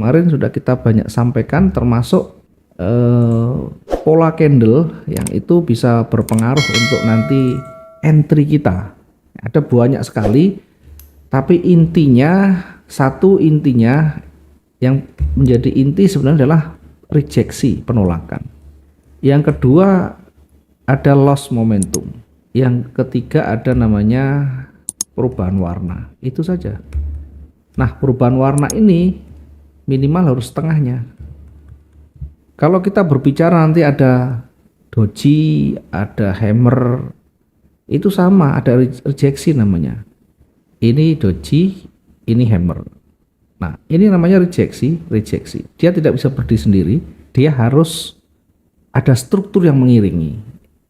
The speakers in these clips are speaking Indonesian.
kemarin sudah kita banyak sampaikan, termasuk pola candle yang itu bisa berpengaruh untuk nanti entry kita. Ada banyak sekali, tapi intinya yang menjadi inti sebenarnya adalah rejeksi, penolakan. Yang kedua ada loss momentum. Yang ketiga ada namanya perubahan warna. Itu saja. Nah, perubahan warna ini minimal harus setengahnya. Kalau kita berbicara nanti ada doji, ada hammer, itu sama, ada rejeksi namanya. Ini doji, ini hammer. Nah, ini namanya rejeksi. Dia tidak bisa berdiri sendiri, dia harus ada struktur yang mengiringi.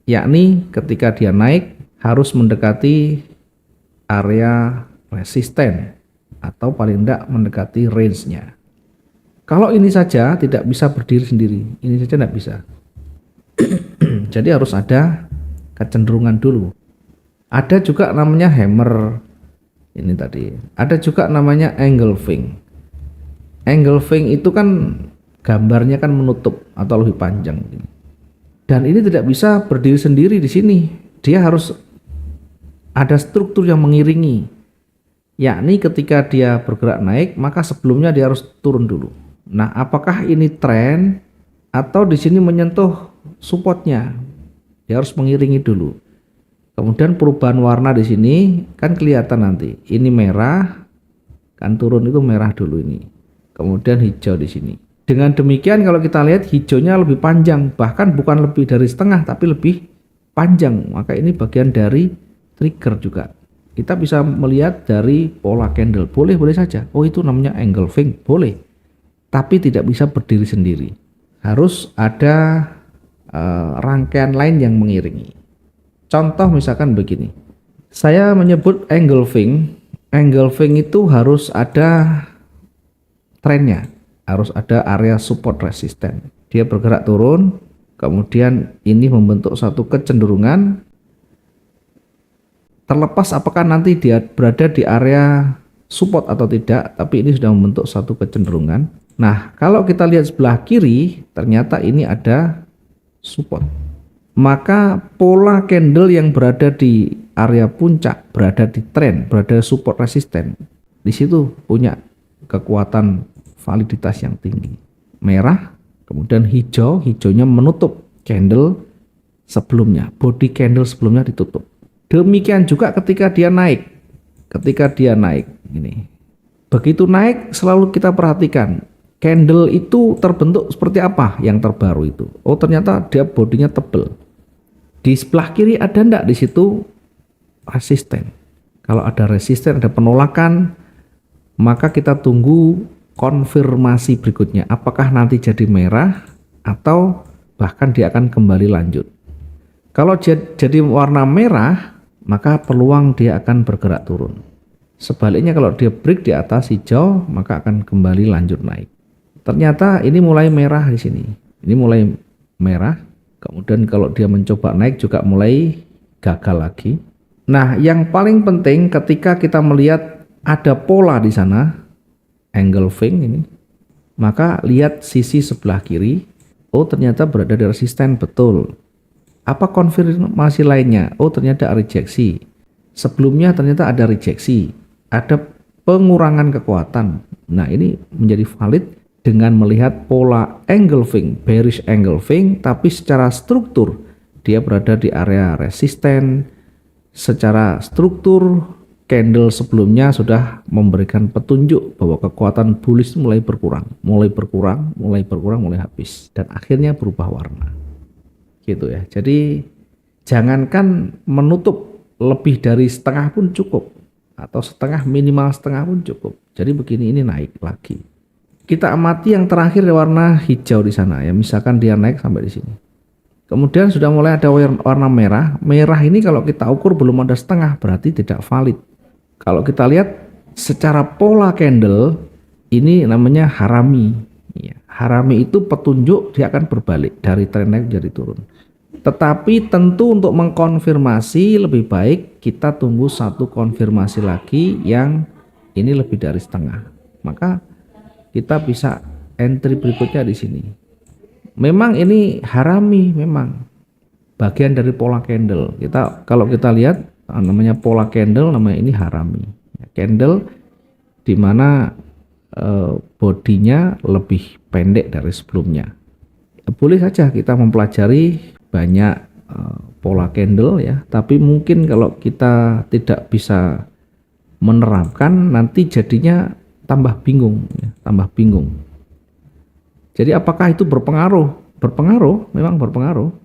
Yakni ketika dia naik harus mendekati area resisten atau paling tidak mendekati range-nya. Kalau ini saja tidak bisa berdiri sendiri, ini saja tidak bisa. Jadi harus ada kecenderungan dulu. Ada juga namanya hammer, ini tadi. Ada juga namanya engulfing. Engulfing itu kan gambarnya kan menutup atau lebih panjang. Dan ini tidak bisa berdiri sendiri di sini. Dia harus ada struktur yang mengiringi. Yakni ketika dia bergerak naik, maka sebelumnya dia harus turun dulu. Nah, apakah ini tren atau di sini menyentuh supportnya? Dia harus mengiringi dulu. Kemudian perubahan warna di sini kan kelihatan nanti. Ini merah, kan turun itu merah dulu ini. Kemudian hijau di sini. Dengan demikian kalau kita lihat hijaunya lebih panjang, bahkan bukan lebih dari setengah tapi lebih panjang. Maka ini bagian dari trigger juga. Kita bisa melihat dari pola candle. Boleh saja. Oh, itu namanya engulfing, boleh. Tapi tidak bisa berdiri sendiri. Harus ada rangkaian lain yang mengiringi. Contoh misalkan begini. Saya menyebut engulfing. Engulfing itu harus ada trennya. Harus ada area support resisten. Dia bergerak turun, kemudian ini membentuk satu kecenderungan. Terlepas apakah nanti dia berada di area support atau tidak, tapi ini sudah membentuk satu kecenderungan. Nah, kalau kita lihat sebelah kiri, ternyata ini ada support. Maka pola candle yang berada di area puncak, berada di trend, berada support resisten, di situ punya kekuatan validitas yang tinggi. Merah, kemudian hijau, hijaunya menutup candle sebelumnya, body candle sebelumnya ditutup. Demikian juga ketika dia naik. Ini. Begitu naik selalu kita perhatikan candle itu terbentuk seperti apa yang terbaru itu. Oh, ternyata dia bodinya tebal. Di sebelah kiri ada enggak di situ resisten? Kalau ada resisten, ada penolakan, maka kita tunggu konfirmasi berikutnya. Apakah nanti jadi merah atau bahkan dia akan kembali lanjut. Kalau jadi warna merah, maka peluang dia akan bergerak turun. Sebaliknya kalau dia break di atas hijau, maka akan kembali lanjut naik. Ternyata ini mulai merah di sini. Ini mulai merah. Kemudian kalau dia mencoba naik juga mulai gagal lagi. Nah, yang paling penting ketika kita melihat ada pola di sana, engulfing ini, maka lihat sisi sebelah kiri. Oh, ternyata berada di resisten, betul. Apa konfirmasi lainnya? Oh, ternyata rejeksi. Sebelumnya ternyata ada rejeksi, ada pengurangan kekuatan. Nah, ini menjadi valid dengan melihat pola engulfing, bearish engulfing, tapi secara struktur dia berada di area resisten. Secara struktur candle sebelumnya sudah memberikan petunjuk bahwa kekuatan bullish mulai berkurang, mulai habis, dan akhirnya berubah warna. Gitu ya. Jadi jangankan menutup, lebih dari setengah pun cukup, atau minimal setengah pun cukup. Jadi begini, ini naik lagi. Kita amati yang terakhir warna hijau di sana ya, misalkan dia naik sampai di sini. Kemudian sudah mulai ada warna merah. Merah ini kalau kita ukur belum ada setengah, berarti tidak valid. Kalau kita lihat secara pola candle, ini namanya harami. Ya, harami itu petunjuk dia akan berbalik dari tren naik jadi turun. Tetapi tentu untuk mengkonfirmasi lebih baik kita tunggu satu konfirmasi lagi yang ini lebih dari setengah. Maka kita bisa entry berikutnya di sini. Memang ini harami, memang bagian dari pola candle. Kalau kita lihat namanya pola candle, namanya ini harami. Candle di mana bodinya lebih pendek dari sebelumnya. Boleh saja kita mempelajari banyak pola candle ya, tapi mungkin kalau kita tidak bisa menerapkan nanti jadinya tambah bingung ya, tambah bingung. Jadi apakah itu berpengaruh? Berpengaruh, memang berpengaruh.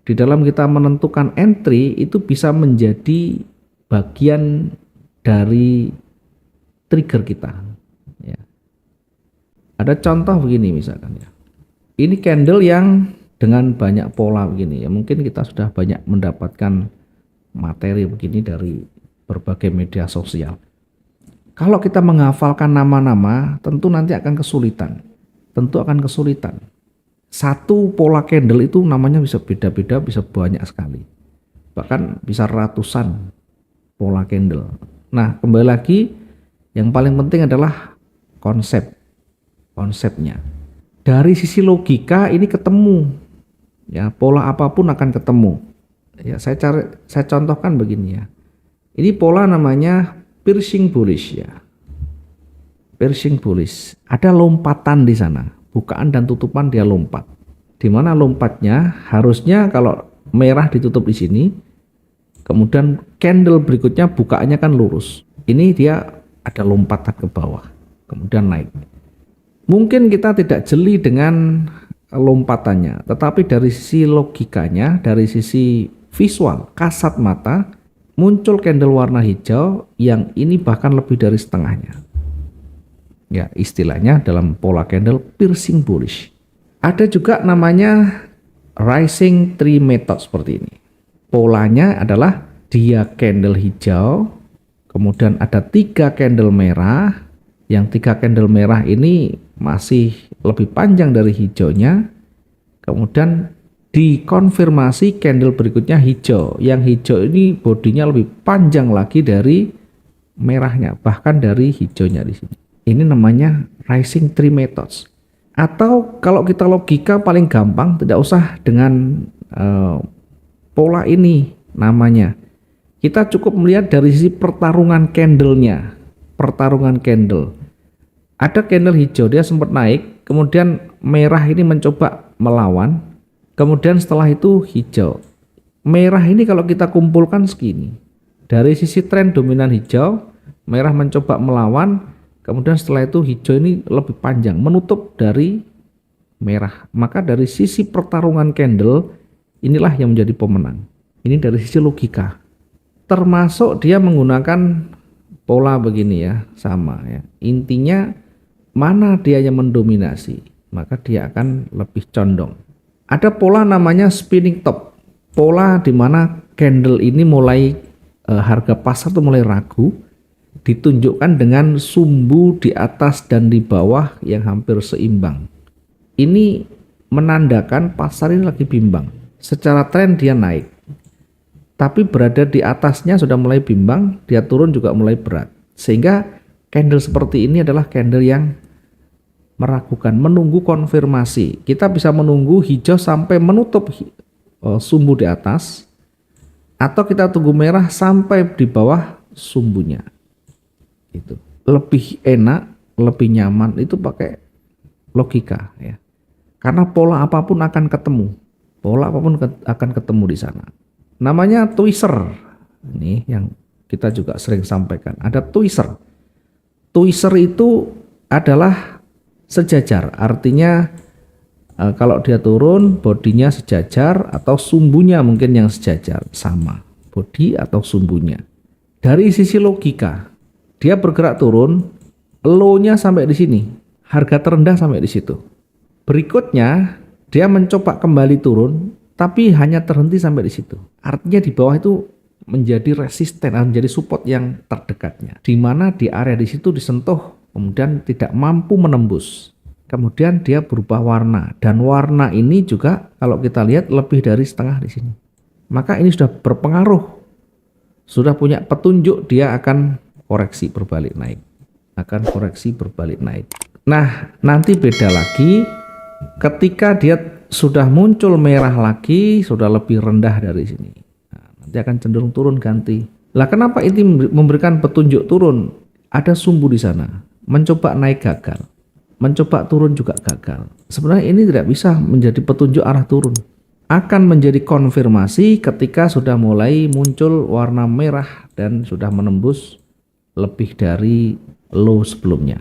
Di dalam kita menentukan entry itu bisa menjadi bagian dari trigger kita ya. Ada contoh begini misalkan ya. Ini candle yang dengan banyak pola begini ya. Mungkin kita sudah banyak mendapatkan materi begini dari berbagai media sosial. Kalau kita menghafalkan nama-nama, tentu nanti akan kesulitan. Satu pola candle itu namanya bisa beda-beda, bisa banyak sekali. Bahkan bisa ratusan pola candle. Nah, kembali lagi yang paling penting adalah konsepnya. Dari sisi logika ini ketemu. Ya, pola apapun akan ketemu. Ya, saya contohkan begini ya. Ini pola namanya piercing bullish ya. Piercing bullish. Ada lompatan di sana. Bukaan dan tutupan dia lompat. Di mana lompatnya harusnya kalau merah ditutup di sini, kemudian candle berikutnya bukaannya kan lurus. Ini dia ada lompatan ke bawah, kemudian naik. Mungkin kita tidak jeli dengan lompatannya, tetapi dari sisi logikanya, dari sisi visual, kasat mata, muncul candle warna hijau yang ini bahkan lebih dari setengahnya. Ya, istilahnya dalam pola candle piercing bullish. Ada juga namanya rising tree method seperti ini. Polanya adalah dia candle hijau, kemudian ada 3 candle merah. Yang 3 candle merah ini masih lebih panjang dari hijaunya. Kemudian dikonfirmasi candle berikutnya hijau. Yang hijau ini bodinya lebih panjang lagi dari merahnya, bahkan dari hijaunya di sini. Ini namanya rising tree methods. Atau kalau kita logika paling gampang, tidak usah dengan pola ini namanya. Kita cukup melihat dari sisi pertarungan candlenya. Pertarungan candle. Ada candle hijau, dia sempat naik, kemudian merah ini mencoba melawan, kemudian setelah itu hijau. Merah ini kalau kita kumpulkan segini. Dari sisi tren dominan hijau, merah mencoba melawan, kemudian setelah itu hijau ini lebih panjang, menutup dari merah. Maka dari sisi pertarungan candle, inilah yang menjadi pemenang. Ini dari sisi logika. Termasuk dia menggunakan pola begini ya, sama ya. Intinya mana dia yang mendominasi, maka dia akan lebih condong. Ada pola namanya spinning top. Pola di mana candle ini mulai harga pasar tuh mulai ragu, ditunjukkan dengan sumbu di atas dan di bawah yang hampir seimbang. Ini menandakan pasar ini lagi bimbang. Secara tren dia naik, tapi berada di atasnya sudah mulai bimbang, dia turun juga mulai berat. Sehingga candle seperti ini adalah candle yang meragukan, menunggu konfirmasi. Kita bisa menunggu hijau sampai menutup sumbu di atas, atau kita tunggu merah sampai di bawah sumbunya. Itu lebih enak, lebih nyaman itu pakai logika ya. Karena pola apapun akan ketemu. Pola apapun akan ketemu di sana. Namanya tweezer. Ini yang kita juga sering sampaikan. Ada tweezer. Tweezer itu adalah sejajar. Artinya kalau dia turun bodinya sejajar atau sumbunya mungkin yang sejajar, sama bodi atau sumbunya. Dari sisi logika, dia bergerak turun, low-nya sampai di sini, harga terendah sampai di situ. Berikutnya dia mencoba kembali turun, tapi hanya terhenti sampai di situ. Artinya di bawah itu menjadi resisten, menjadi support yang terdekatnya. Di mana di area di situ disentuh, kemudian tidak mampu menembus. Kemudian dia berubah warna, dan warna ini juga kalau kita lihat lebih dari setengah di sini. Maka ini sudah berpengaruh, sudah punya petunjuk dia akan koreksi berbalik naik. akan koreksi berbalik naik. Nah, nanti beda lagi ketika dia sudah muncul merah lagi, sudah lebih rendah dari sini. Nah, nanti akan cenderung turun ganti. Lah kenapa ini memberikan petunjuk turun? Ada sumbu di sana. Mencoba naik gagal. Mencoba turun juga gagal. Sebenarnya ini tidak bisa menjadi petunjuk arah turun. Akan menjadi konfirmasi ketika sudah mulai muncul warna merah dan sudah menembus lebih dari low sebelumnya.